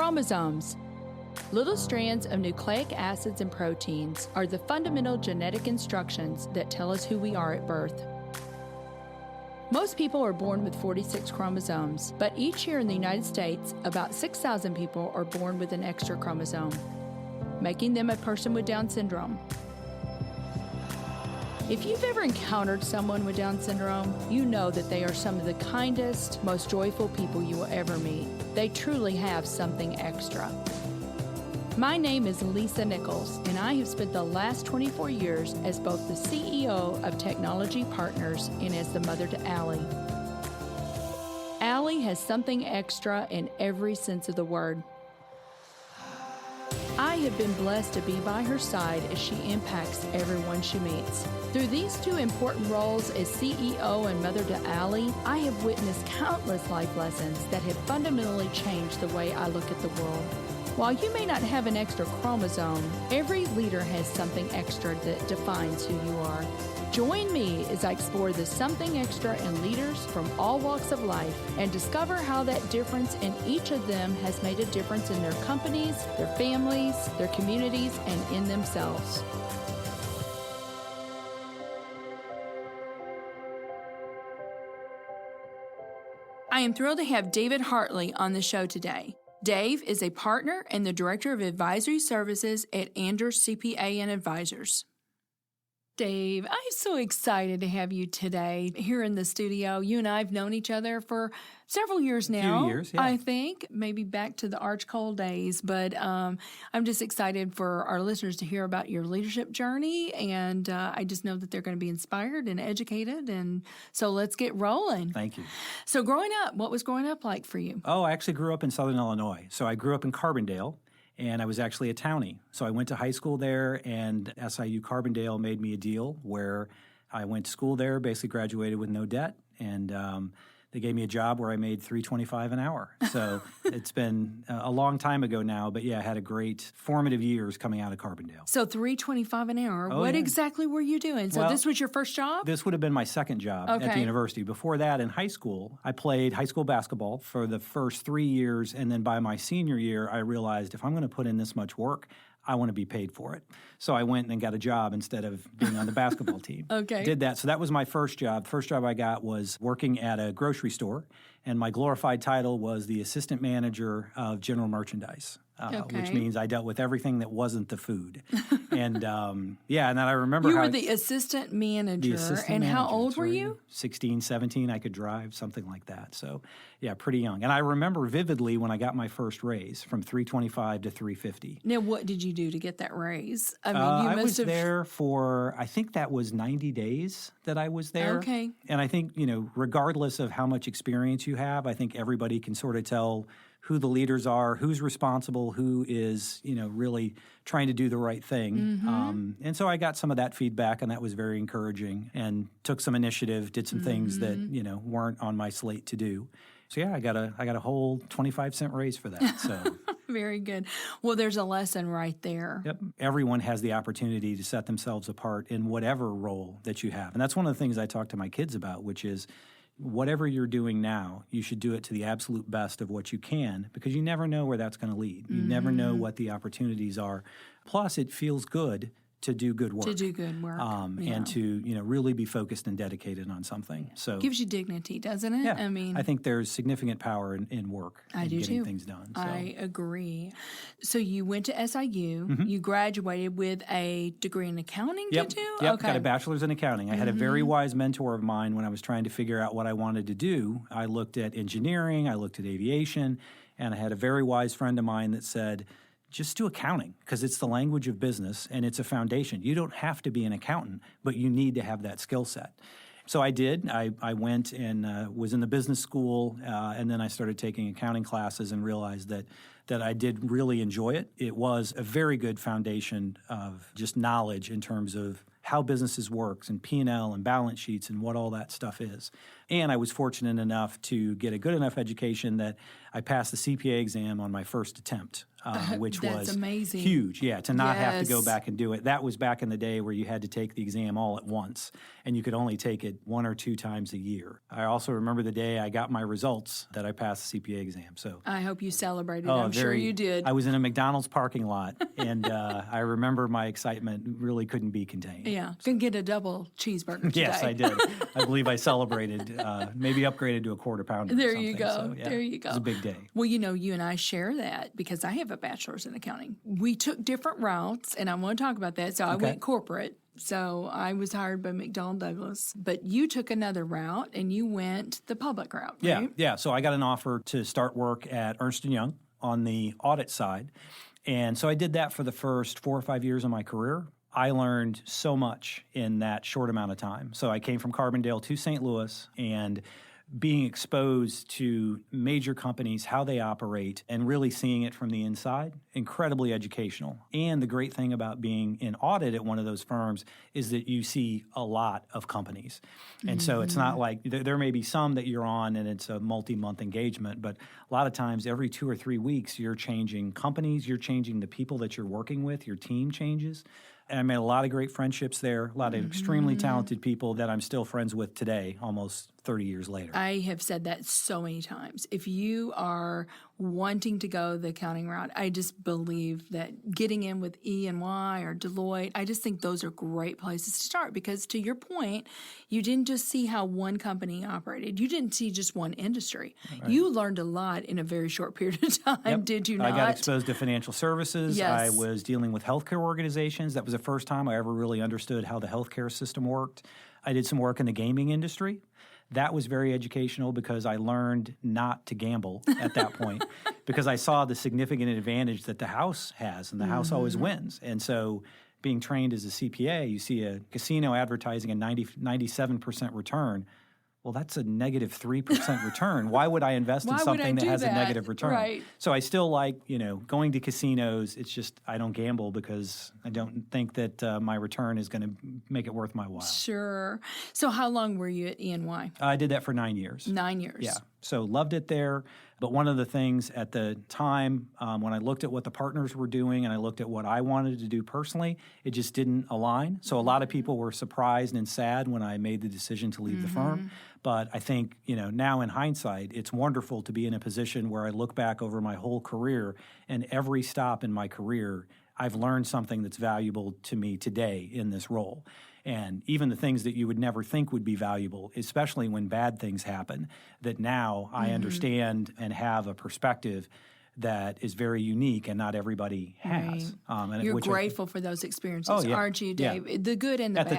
Chromosomes. Little strands of nucleic acids and proteins are the fundamental genetic instructions that tell us who we are at birth. Most people are born with 46 chromosomes, but each year in the United States, about 6,000 people are born with an extra chromosome, making them a person with Down syndrome. If you've ever encountered someone with Down syndrome, you know that they are some of the kindest, most joyful people you will ever meet. They truly have something extra. My name is Lisa Nichols, and I have spent the last 24 years as both the CEO of Technology Partners and as the mother to Allie. Allie has something extra in every sense of the word. I have been blessed to be by her side as she impacts everyone she meets. Through these two important roles as CEO and mother to Allie, I have witnessed countless life lessons that have fundamentally changed the way I look at the world. While you may not have an extra chromosome, every leader has something extra that defines who you are. Join me as I explore the something extra in leaders from all walks of life and discover how that difference in each of them has made a difference in their companies, their families, their communities, and in themselves. I am thrilled to have David Hartley on the show today. Dave is a partner and the Director of Advisory Services at Anders CPAs Advisors. Dave, I'm so excited to have you today here in the studio. You and I have known each other for several years now. A few years, yeah. I think, maybe back to the arch cold days. But I'm just excited for our listeners to hear about your leadership journey. And I just know that they're going to be inspired and educated. And so let's get rolling. Thank you. So growing up, what was growing up like for you? Oh, I actually grew up in Southern Illinois. So I grew up in Carbondale. And I was actually a townie. So I went to high school there, and SIU Carbondale made me a deal where I went to school there, basically graduated with no debt, and they gave me a job where I made $3.25 an hour. So it's been a long time ago now, but yeah, I had a great formative years coming out of Carbondale. So $3.25 an hour. Oh, what yeah. exactly were you doing? So this was your first job? This would have been my second job at the university. Before that, in high school, I played high school basketball for the first 3 years, and then by my senior year, I realized if I'm going to put in this much work, I want to be paid for it. So I went and got a job instead of being on the basketball team. Okay. Did that. So that was my first job. First job I got was working at a grocery store, and my glorified title was the assistant manager of general merchandise, which means I dealt with everything that wasn't the food. And and then I remember you were the assistant manager. And how old were you? 16, 17. I could drive, something like that. So yeah, pretty young. And I remember vividly when I got my first raise from $3.25 to $3.50. Now, what did you do to get that raise? I mean, I was there for, I think that was 90 days that I was there. Okay. And I think, regardless of how much experience you have, I think everybody can sort of tell who the leaders are, who's responsible, who is, really trying to do the right thing. Mm-hmm. And so I got some of that feedback, and that was very encouraging, and took some initiative, did some things that, weren't on my slate to do. So yeah, I got a whole 25-cent raise for that. So very good. Well, there's a lesson right there. Yep. Everyone has the opportunity to set themselves apart in whatever role that you have. And that's one of the things I talk to my kids about, which is whatever you're doing now, you should do it to the absolute best of what you can, because you never know where that's going to lead. You never know what the opportunities are. Plus, it feels good to do good work. To do good work. And to, really be focused and dedicated on something. So gives you dignity, doesn't it? Yeah. I mean, I think there's significant power in work and getting things done. So. I agree. So you went to SIU. You graduated with a degree in accounting, did you? Yep, Okay. Got a bachelor's in accounting. I had a very wise mentor of mine when I was trying to figure out what I wanted to do. I looked at engineering, I looked at aviation, and I had a very wise friend of mine that said, just do accounting, because it's the language of business and it's a foundation. You don't have to be an accountant, but you need to have that skill set. So I did. I went and was in the business school, and then I started taking accounting classes and realized that I did really enjoy it. It was a very good foundation of just knowledge in terms of how businesses works and P&L and balance sheets and what all that stuff is. And I was fortunate enough to get a good enough education that I passed the CPA exam on my first attempt, which That's was amazing. huge. Yeah, to not have to go Yes. back and do it. That was back in the day where you had to take the exam all at once, and you could only take it 1 or 2 times a year. I also remember the day I got my results that I passed the CPA exam. So, I hope you celebrated. I'm sure you did. I was in a McDonald's parking lot, and I remember my excitement really couldn't be contained. Yeah, can get a double cheeseburger today. Yes, I did. I believe I celebrated, maybe upgraded to a quarter pounder. There or something. you go. So, yeah, There you go. It was a big day. Well, you and I share that because I have a bachelor's in accounting. We took different routes, and I want to talk about that. So I went corporate. So I was hired by McDonnell Douglas. But you took another route, and you went the public route, right? Yeah. So I got an offer to start work at Ernst & Young on the audit side. And so I did that for the first 4 or 5 years of my career. I learned so much in that short amount of time. So I came from Carbondale to St. Louis, and being exposed to major companies, how they operate, and really seeing it from the inside, incredibly educational. And the great thing about being in audit at one of those firms is that you see a lot of companies. And so it's not like there may be some that you're on and it's a multi-month engagement, but a lot of times every 2 or 3 weeks you're changing companies, you're changing the people that you're working with, your team changes. And I made a lot of great friendships there, a lot of extremely talented people that I'm still friends with today, almost 30 years later. I have said that so many times. If you are wanting to go the accounting route, I just believe that getting in with E&Y or Deloitte, I just think those are great places to start because to your point, you didn't just see how one company operated. You didn't see just one industry. Right. You learned a lot in a very short period of time, did you not? I got exposed to financial services. Yes. I was dealing with healthcare organizations. That was the first time I ever really understood how the healthcare system worked. I did some work in the gaming industry. That was very educational because I learned not to gamble at that point because I saw the significant advantage that the house has, and the house always wins. And so being trained as a CPA, you see a casino advertising a 97% return. Well, that's a negative 3% return. Why would I invest in something that has a negative return? Right. So I still like, going to casinos. It's just I don't gamble because I don't think that my return is going to make it worth my while. Sure. So how long were you at E&Y? I did that for 9 years. 9 years. Yeah. So loved it there. But one of the things at the time when I looked at what the partners were doing and I looked at what I wanted to do personally, it just didn't align. So a lot of people were surprised and sad when I made the decision to leave the firm. But I think, now in hindsight, it's wonderful to be in a position where I look back over my whole career and every stop in my career, I've learned something that's valuable to me today in this role. And even the things that you would never think would be valuable, especially when bad things happen, that now I understand and have a perspective that is very unique and not everybody has. Right. You're grateful for those experiences, aren't you, Dave? Yeah. The good and the bad. At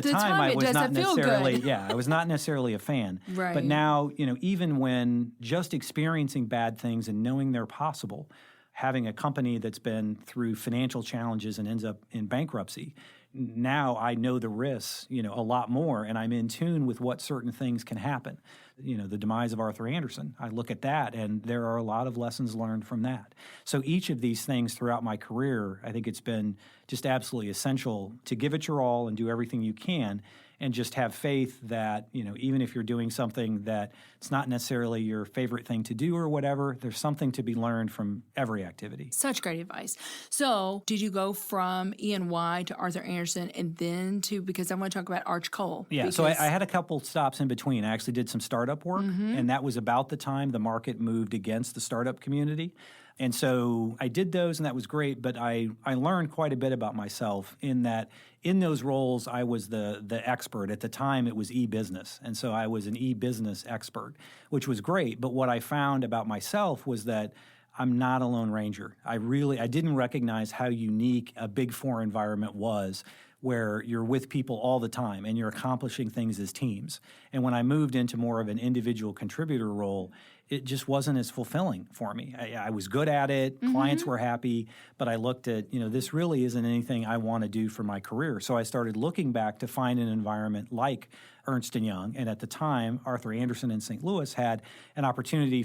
the time, I was not necessarily, I was not necessarily a fan. Right. But now, even when just experiencing bad things and knowing they're possible, having a company that's been through financial challenges and ends up in bankruptcy, now I know the risks, a lot more, and I'm in tune with what certain things can happen. The demise of Arthur Andersen, I look at that, and there are a lot of lessons learned from that. So each of these things throughout my career, I think it's been just absolutely essential to give it your all and do everything you can, and just have faith that, even if you're doing something that it's not necessarily your favorite thing to do or whatever, there's something to be learned from every activity. Such great advice. So did you go from E&Y to Arthur Andersen and then because I want to talk about Arch Cole. Yeah, so I had a couple stops in between. I actually did some startup work, and that was about the time the market moved against the startup community. And so I did those, and that was great, but I learned quite a bit about myself in that in those roles, I was the expert. At the time, it was e-business, and so I was an e-business expert, which was great. But what I found about myself was that I'm not a lone ranger. I didn't recognize how unique a Big Four environment was, where you're with people all the time and you're accomplishing things as teams. And when I moved into more of an individual contributor role, it just wasn't as fulfilling for me. I was good at it, clients were happy, but I looked at, this really isn't anything I want to do for my career. So I started looking back to find an environment like Ernst & Young, and at the time, Arthur Andersen in St. Louis had an opportunity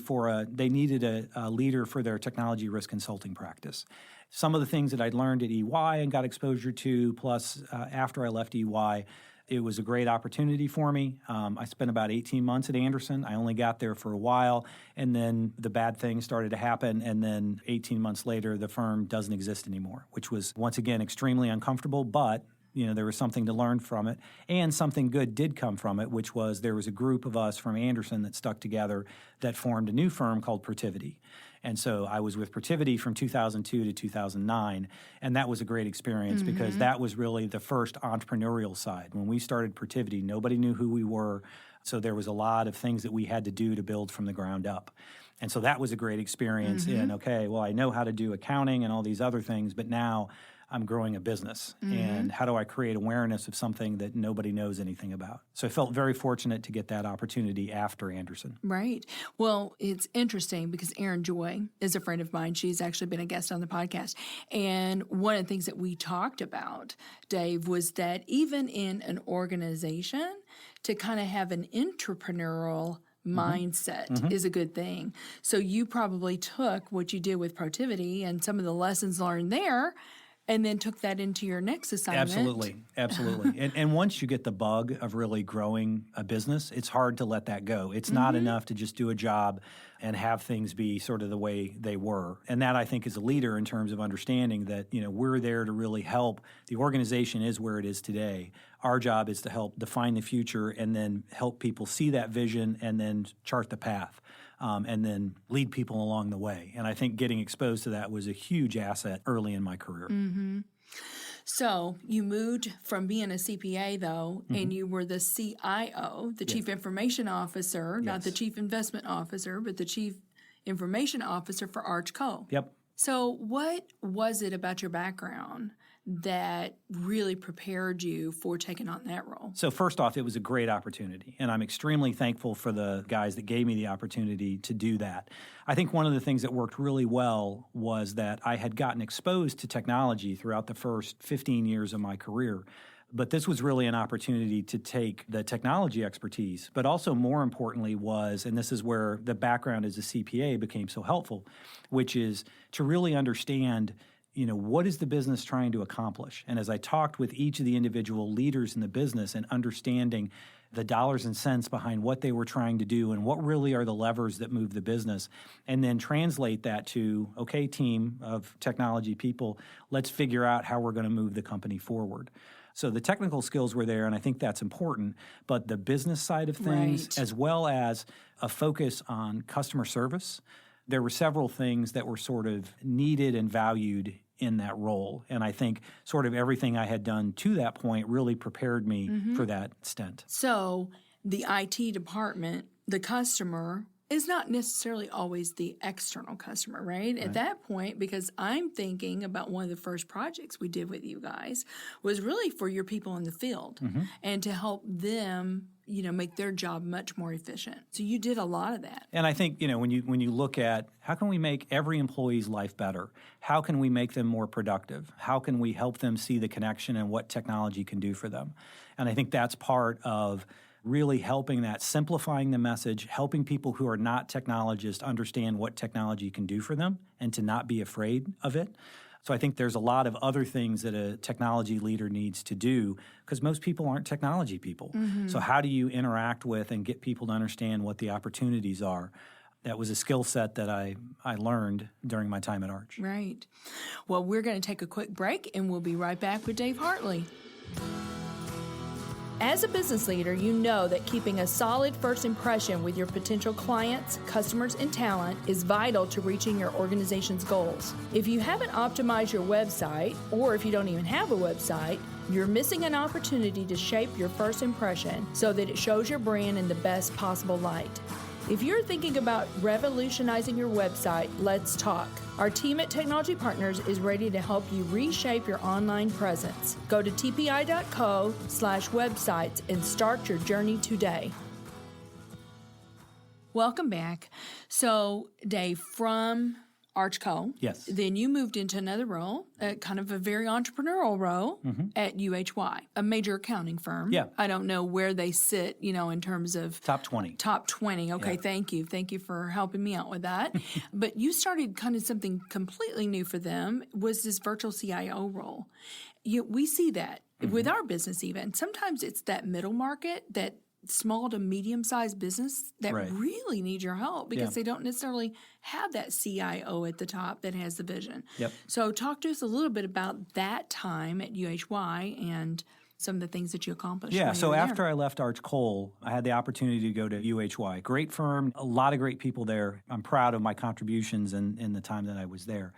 they needed a leader for their technology risk consulting practice. Some of the things that I'd learned at EY and got exposure to, plus after I left EY, It was a great opportunity for me. I spent about 18 months at Anderson. I only got there for a while, and then the bad things started to happen, and then 18 months later, the firm doesn't exist anymore, which was, once again, extremely uncomfortable, but there was something to learn from it, and something good did come from it, which was there was a group of us from Anderson that stuck together that formed a new firm called Protiviti. And so I was with Protiviti from 2002 to 2009, and that was a great experience because that was really the first entrepreneurial side. When we started Protiviti, nobody knew who we were, so there was a lot of things that we had to do to build from the ground up. And so that was a great experience in, okay, well, I know how to do accounting and all these other things, but now I'm growing a business, and how do I create awareness of something that nobody knows anything about? So I felt very fortunate to get that opportunity after Anderson. Right. Well, it's interesting because Erin Joy is a friend of mine. She's actually been a guest on the podcast. And one of the things that we talked about, Dave, was that even in an organization, to kind of have an entrepreneurial mindset is a good thing. So you probably took what you did with Protiviti and some of the lessons learned there and then took that into your next assignment. Absolutely. And once you get the bug of really growing a business, it's hard to let that go. It's not enough to just do a job and have things be sort of the way they were. And that, I think, is a leader in terms of understanding that, we're there to really help. The organization is where it is today. Our job is to help define the future and then help people see that vision and then chart the path. And then lead people along the way. And I think getting exposed to that was a huge asset early in my career. So you moved from being a CPA, though, and you were the CIO, the Chief Information Officer, not the Chief Investment Officer, but the Chief Information Officer for Arch Co. Yep. So what was it about your background that really prepared you for taking on that role? So first off, it was a great opportunity, and I'm extremely thankful for the guys that gave me the opportunity to do that. I think one of the things that worked really well was that I had gotten exposed to technology throughout the first 15 years of my career. But this was really an opportunity to take the technology expertise, but also more importantly was, and this is where the background as a CPA became so helpful, which is to really understand what is the business trying to accomplish? And as I talked with each of the individual leaders in the business and understanding the dollars and cents behind what they were trying to do and what really are the levers that move the business, and then translate that to, okay, team of technology people, let's figure out how we're going to move the company forward. So the technical skills were there, and I think that's important, but the business side of things, as well as a focus on customer service, there were several things that were sort of needed and valued in that role. And I think sort of everything I had done to that point really prepared me for that stint. So the IT department, the customer, is not necessarily always the external customer, right? At that point, because I'm thinking about one of the first projects we did with you guys was really for your people in the field and to help them make their job much more efficient. So you did a lot of that. And I think, when you look at how can we make every employee's life better? How can we make them more productive? How can we help them see the connection and what technology can do for them? And I think that's part of really helping that, simplifying the message, helping people who are not technologists understand what technology can do for them and to not be afraid of it. So I think there's a lot of other things that a technology leader needs to do because most people aren't technology people. So how do you interact with and get people to understand what the opportunities are? That was a skill set that I learned during my time at Arch. Right. Well, we're going to take a quick break, and we'll be right back with Dave Hartley. As a business leader, you know that keeping a solid first impression with your potential clients, customers, and talent is vital to reaching your organization's goals. If you haven't optimized your website, or if you don't even have a website, you're missing an opportunity to shape your first impression so that it shows your brand in the best possible light. If you're thinking about revolutionizing your website, let's talk. Our team at Technology Partners is ready to help you reshape your online presence. Go to tpi.co/websites and start your journey today. Welcome back. So, Dave, from Arch Cole. Yes. Then you moved into another role, kind of a very entrepreneurial role at UHY, a major accounting firm. Yeah. I don't know where they sit, in terms of Top 20. Top 20. Okay, Yeah. Thank you. Thank you for helping me out with that. But you started kind of something completely new for them, was this virtual CIO role. We see that with our business even. Sometimes it's that middle market, that small to medium-sized business that Right. really need your help because Yeah. they don't necessarily have that CIO at the top that has the vision. Yep. So talk to us a little bit about that time at UHY and some of the things that you accomplished. Yeah, when you so were after there. I left Arch Cole, I had the opportunity to go to UHY. Great firm, a lot of great people there. I'm proud of my contributions in the time that I was there.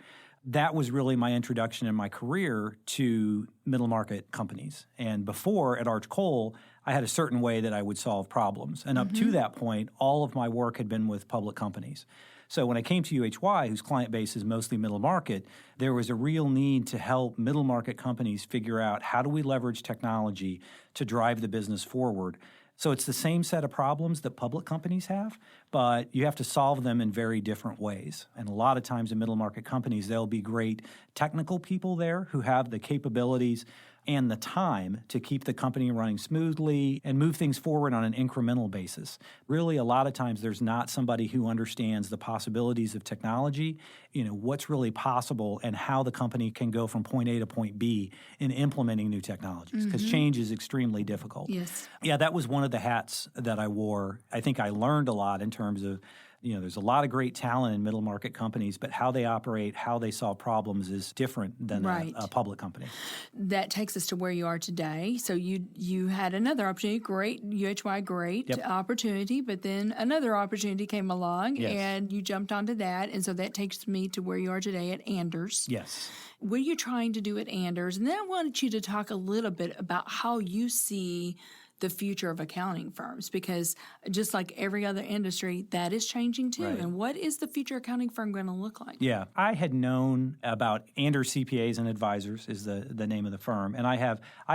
That was really my introduction in my career to middle market companies. And before at Arch Cole, I had a certain way that I would solve problems. And up to that point, all of my work had been with public companies. So when I came to UHY, whose client base is mostly middle market, there was a real need to help middle market companies figure out how do we leverage technology to drive the business forward. So it's the same set of problems that public companies have, but you have to solve them in very different ways. And a lot of times in middle market companies, there'll be great technical people there who have the capabilities and the time to keep the company running smoothly and move things forward on an incremental basis. Really, a lot of times there's not somebody who understands the possibilities of technology, what's really possible and how the company can go from point A to point B in implementing new technologies, because change is extremely difficult. Yes. Yeah, that was one of the hats that I wore. I think I learned a lot in terms of there's a lot of great talent in middle market companies, but how they operate, how they solve problems is different than a public company. That takes us to where you are today. So you had another opportunity, great, UHY, great opportunity, but then another opportunity came along and you jumped onto that. And so that takes me to where you are today at Anders. Yes. What are you trying to do at Anders? And then I wanted you to talk a little bit about how you see the future of accounting firms, because just like every other industry, that is changing too. Right. And what is the future accounting firm going to look like? Yeah, I had known about Anders CPAs and Advisors is the name of the firm, and I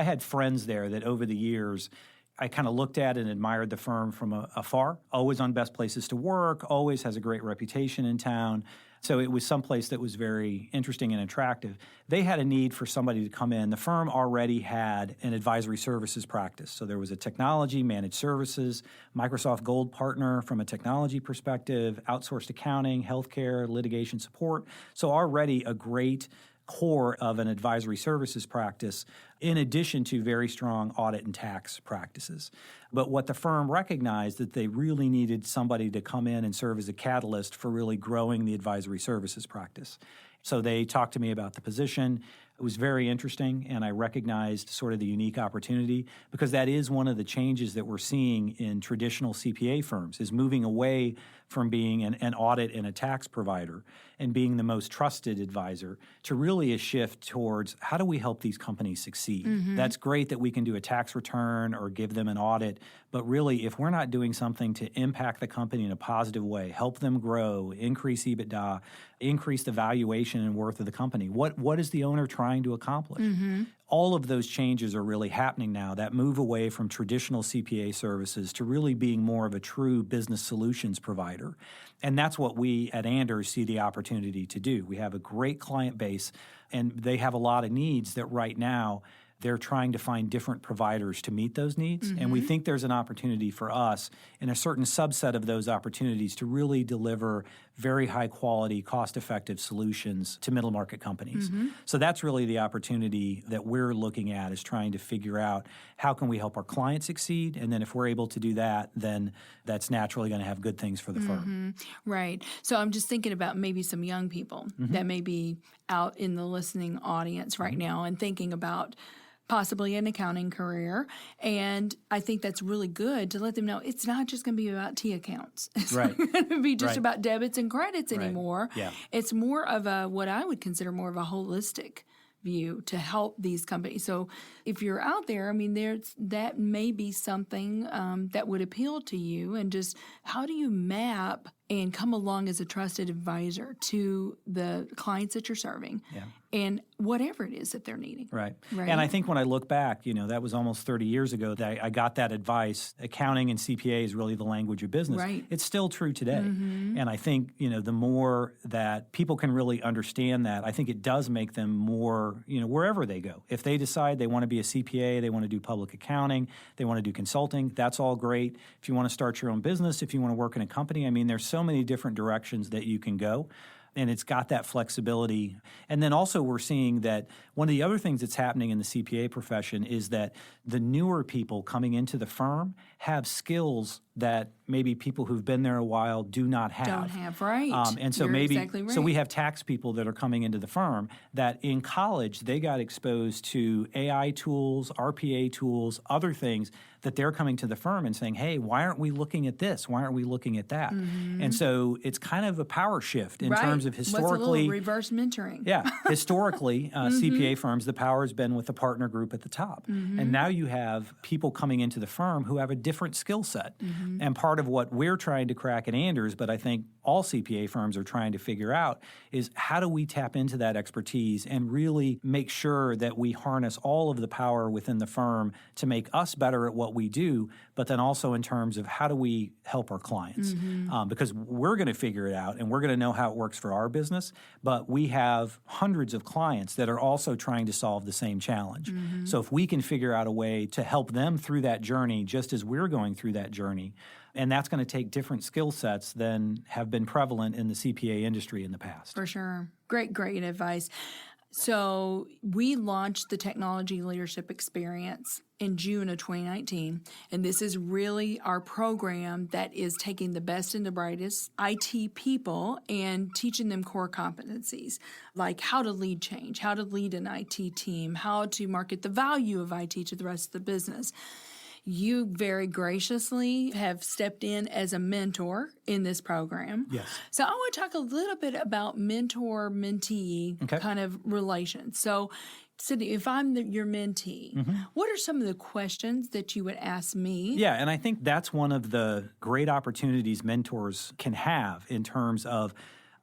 had friends there that over the years I kind of looked at and admired the firm from afar. Always on best places to work, always has a great reputation in town. So it was someplace that was very interesting and attractive. They had a need for somebody to come in. The firm already had an advisory services practice. So there was a technology, managed services, Microsoft Gold partner from a technology perspective, outsourced accounting, healthcare, litigation support. So already a great core of an advisory services practice, in addition to very strong audit and tax practices. But what the firm recognized that they really needed somebody to come in and serve as a catalyst for really growing the advisory services practice. So they talked to me about the position. It was very interesting, and I recognized sort of the unique opportunity, because that is one of the changes that we're seeing in traditional CPA firms, is moving away from being an audit and a tax provider and being the most trusted advisor to really a shift towards how do we help these companies succeed. That's great that we can do a tax return or give them an audit, but really if we're not doing something to impact the company in a positive way, help them grow, increase EBITDA, increase the valuation and worth of the company, what is the owner trying to accomplish? All of those changes are really happening now, that move away from traditional CPA services to really being more of a true business solutions provider. And that's what we at Anders see the opportunity to do. We have a great client base, and they have a lot of needs that right now they're trying to find different providers to meet those needs. And we think there's an opportunity for us in a certain subset of those opportunities to really deliver very high quality, cost-effective solutions to middle market companies. So that's really the opportunity that we're looking at, is trying to figure out how can we help our clients succeed. And then if we're able to do that, then that's naturally going to have good things for the firm. Right. So I'm just thinking about maybe some young people that may be out in the listening audience right now and thinking about possibly an accounting career. And I think that's really good to let them know it's not just going to be about T accounts. It's not going to be just about debits and credits anymore. Yeah. It's more of what I would consider more of a holistic view to help these companies. So if you're out there, I mean, that may be something that would appeal to you. And just how do you map and come along as a trusted advisor to the clients that you're serving and whatever it is that they're needing. Right. And I think when I look back, that was almost 30 years ago that I got that advice. Accounting and CPA is really the language of business. Right. It's still true today. And I think, the more that people can really understand that, I think it does make them more, wherever they go. If they decide they want to be a CPA, they want to do public accounting, they want to do consulting, that's all great. If you want to start your own business, if you want to work in a company, there's so many different directions that you can go. And it's got that flexibility. And then also we're seeing that one of the other things that's happening in the CPA profession is that the newer people coming into the firm have skills that maybe people who've been there a while do not have. Don't have, right. And so You're maybe, exactly right. So we have tax people that are coming into the firm that in college they got exposed to AI tools, RPA tools, other things that they're coming to the firm and saying, hey, why aren't we looking at this? Why aren't we looking at that? And so it's kind of a power shift in terms of historically. What's a little reverse mentoring? Yeah. Historically, CPA firms, the power has been with the partner group at the top. And now you have people coming into the firm who have a different skill set. And part of what we're trying to crack at Anders, but I think all CPA firms are trying to figure out, is how do we tap into that expertise and really make sure that we harness all of the power within the firm to make us better at what we do, but then also in terms of how do we help our clients? Because we're going to figure it out and we're going to know how it works for our business, but we have hundreds of clients that are also trying to solve the same challenge. So if we can figure out a way to help them through that journey just as we're going through that journey, and that's going to take different skill sets than have been prevalent in the CPA industry in the past. For sure. Great advice. So we launched the Technology Leadership Experience in June of 2019, and this is really our program that is taking the best and the brightest IT people and teaching them core competencies, like how to lead change, how to lead an IT team, how to market the value of IT to the rest of the business. You very graciously have stepped in as a mentor in this program. Yes. So I want to talk a little bit about mentor-mentee kind of relations. So, Sydney, if I'm your mentee, what are some of the questions that you would ask me? Yeah, and I think that's one of the great opportunities mentors can have in terms of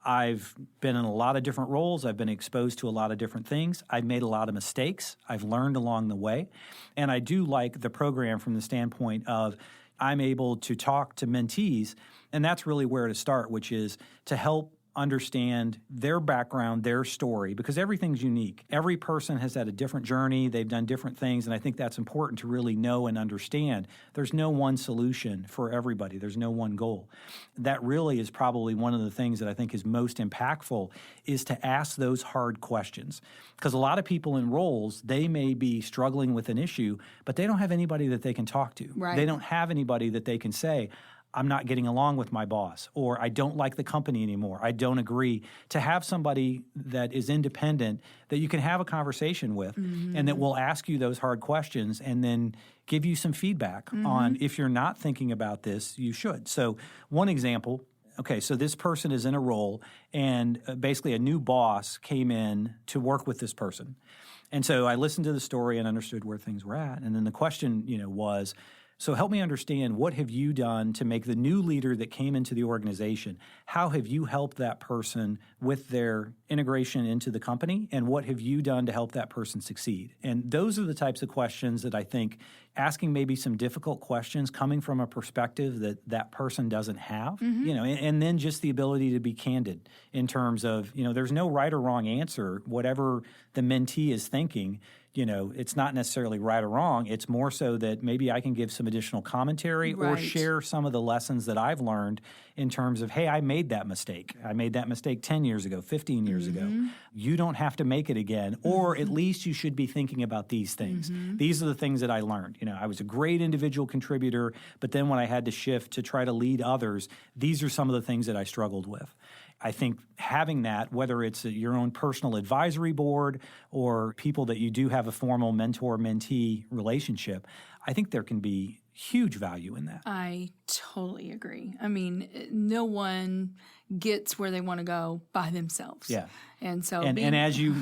I've been in a lot of different roles. I've been exposed to a lot of different things. I've made a lot of mistakes. I've learned along the way. And I do like the program from the standpoint of I'm able to talk to mentees, and that's really where to start, which is to help understand their background, their story, because everything's unique. Every person has had a different journey. They've done different things, and I think that's important to really know and understand. There's no one solution for everybody. There's no one goal. That really is probably one of the things that I think is most impactful is to ask those hard questions. Because a lot of people in roles, they may be struggling with an issue, but they don't have anybody that they can talk to. Right. They don't have anybody that they can say, I'm not getting along with my boss, or I don't like the company anymore. I don't agree. To have somebody that is independent that you can have a conversation with and that will ask you those hard questions and then give you some feedback on if you're not thinking about this, you should. So one example, okay, so this person is in a role and basically a new boss came in to work with this person. And so I listened to the story and understood where things were at. And then the question, was, so help me understand, what have you done to make the new leader that came into the organization, how have you helped that person with their integration into the company, and what have you done to help that person succeed? And those are the types of questions that I think asking maybe some difficult questions coming from a perspective that that person doesn't have, and then just the ability to be candid in terms of, there's no right or wrong answer. Whatever the mentee is thinking, it's not necessarily right or wrong. It's more so that maybe I can give some additional commentary or share some of the lessons that I've learned in terms of, hey, I made that mistake. I made that mistake 10 years ago, 15 years ago. You don't have to make it again, or at least you should be thinking about these things. These are the things that I learned. I was a great individual contributor, but then when I had to shift to try to lead others, these are some of the things that I struggled with. I think having that, whether it's your own personal advisory board or people that you do have a formal mentor-mentee relationship, I think there can be huge value in that. I totally agree. I mean, no one gets where they want to go by themselves. Yeah. And so and as you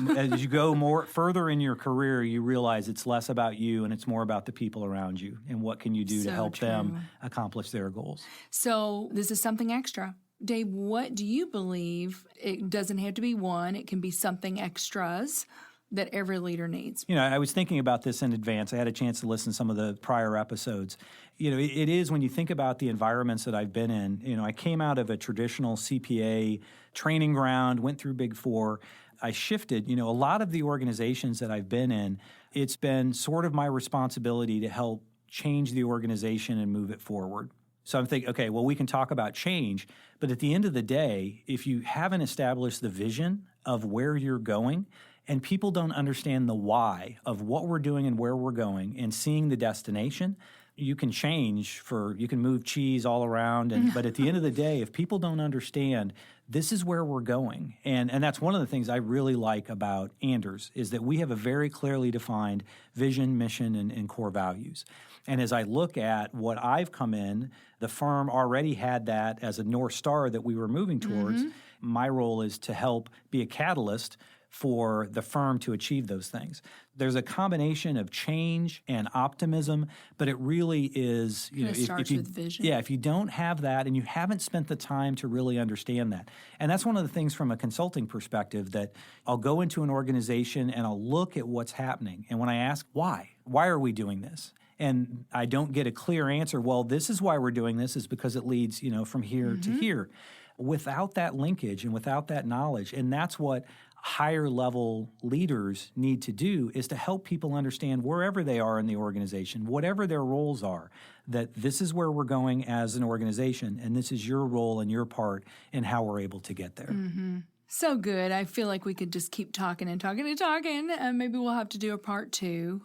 go further in your career, you realize it's less about you and it's more about the people around you and what can you do to help them accomplish their goals. So this is something extra. Dave, what do you believe? It doesn't have to be one. It can be something extras that every leader needs. I was thinking about this in advance. I had a chance to listen to some of the prior episodes. It is, when you think about the environments that I've been in, I came out of a traditional CPA training ground, went through Big Four. I shifted, a lot of the organizations that I've been in, it's been sort of my responsibility to help change the organization and move it forward. So I'm thinking, okay, well, we can talk about change, but at the end of the day, if you haven't established the vision of where you're going, and people don't understand the why of what we're doing and where we're going and seeing the destination, you can you can move cheese all around. But at the end of the day, if people don't understand this is where we're going, and that's one of the things I really like about Anders, is that we have a very clearly defined vision, mission, and core values. And as I look at what I've come in, the firm already had that as a North Star that we were moving towards. My role is to help be a catalyst for the firm to achieve those things. There's a combination of change and optimism, but it really is, it starts with vision. Yeah, if you don't have that and you haven't spent the time to really understand that. And that's one of the things from a consulting perspective, that I'll go into an organization and I'll look at what's happening. And when I ask why are we doing this? And I don't get a clear answer, well, this is why we're doing this, is because it leads, from here to here. Without that linkage and without that knowledge, and that's what higher level leaders need to do, is to help people understand wherever they are in the organization, whatever their roles are, that this is where we're going as an organization, and this is your role and your part in how we're able to get there. So good. I feel like we could just keep talking and talking and talking. Maybe we'll have to do a part 2.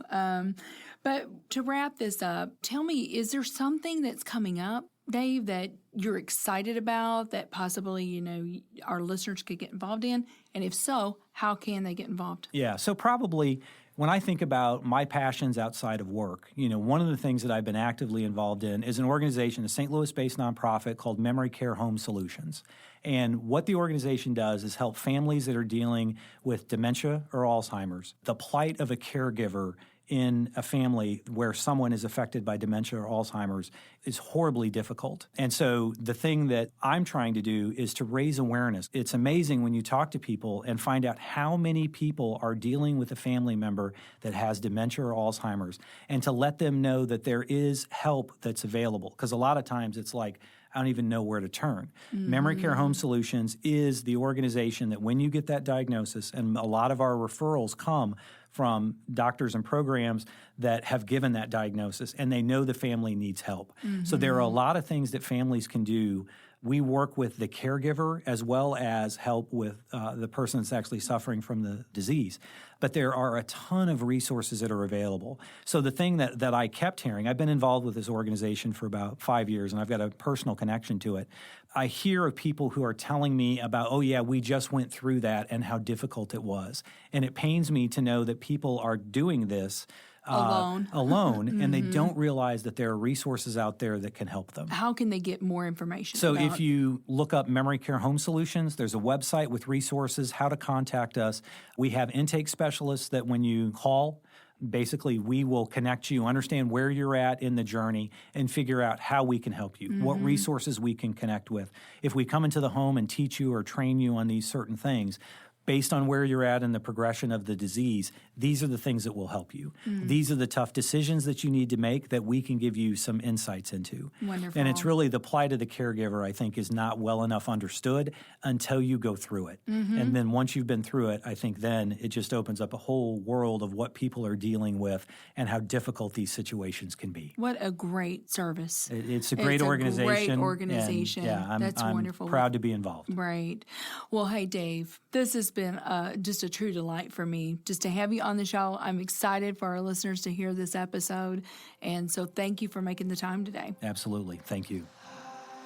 But to wrap this up, tell me, is there something that's coming up, Dave, that you're excited about that possibly, our listeners could get involved in? And if so, how can they get involved? Yeah, so probably when I think about my passions outside of work, one of the things that I've been actively involved in is an organization, a St. Louis-based nonprofit called Memory Care Home Solutions. And what the organization does is help families that are dealing with dementia or Alzheimer's. The plight of a caregiver in a family where someone is affected by dementia or Alzheimer's is horribly difficult. And so the thing that I'm trying to do is to raise awareness. It's amazing when you talk to people and find out how many people are dealing with a family member that has dementia or Alzheimer's, and to let them know that there is help that's available. Because a lot of times it's like, I don't even know where to turn. Memory Care Home Solutions is the organization that when you get that diagnosis, and a lot of our referrals come from doctors and programs that have given that diagnosis, and they know the family needs help. So there are a lot of things that families can do. We work with the caregiver as well as help with the person that's actually suffering from the disease. But there are a ton of resources that are available. So the thing that I kept hearing, I've been involved with this organization for about 5 years, and I've got a personal connection to it. I hear of people who are telling me about, oh yeah, we just went through that and how difficult it was. And it pains me to know that people are doing this alone, and they don't realize that there are resources out there that can help them. How can they get more information? So if you look up Memory Care Home Solutions, there's a website with resources, how to contact us. We have intake specialists that when you call, basically we will connect you, understand where you're at in the journey, and figure out how we can help you, what resources we can connect with. If we come into the home and teach you or train you on these certain things, based on where you're at in the progression of the disease, these are the things that will help you. These are the tough decisions that you need to make that we can give you some insights into. Wonderful. And it's really the plight of the caregiver, I think, is not well enough understood until you go through it. And then once you've been through it, I think then it just opens up a whole world of what people are dealing with and how difficult these situations can be. What a great service. It's a great organization. Great organization. And, That's I'm wonderful. Proud to be involved. Right. Well, hey, Dave, this has been just a true delight for me just to have you on the show. I'm excited for our listeners to hear this episode. And so thank you for making the time today. Absolutely. Thank you.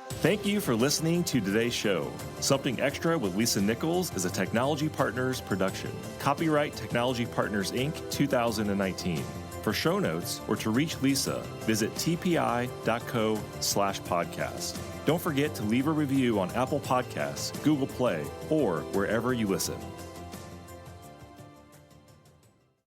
Thank you for listening to today's show. Something Extra with Lisa Nichols is a Technology Partners production. Copyright Technology Partners, Inc., 2019. For show notes or to reach Lisa, visit tpi.co/podcast. Don't forget to leave a review on Apple Podcasts, Google Play, or wherever you listen.